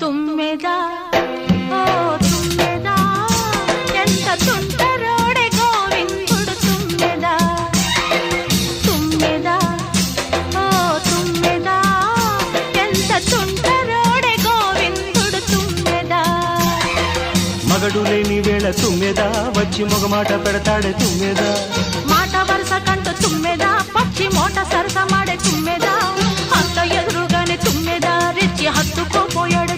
తుమ్మెదా ఓ తుమ్మెదా ఎంత తుంటరోడే గోవిందుడు తుమ్మెదా తుమ్మెదా ఓ తుమ్మెదా ఎంత తుంటరోడే గోవిందుడు తుమ్మెదా మగడు లేని వేళ తుమ్మెదా వచ్చి మొగమాట పెడతాడే తుమ్మెదా మాట వరుస కంటూ తుమ్మెదా పక్షి మోట సరస మాడే తుమ్మెదా అంత ఎదురుగానే తుమ్మెదా రెచ్చి హత్తుకోపోయాడు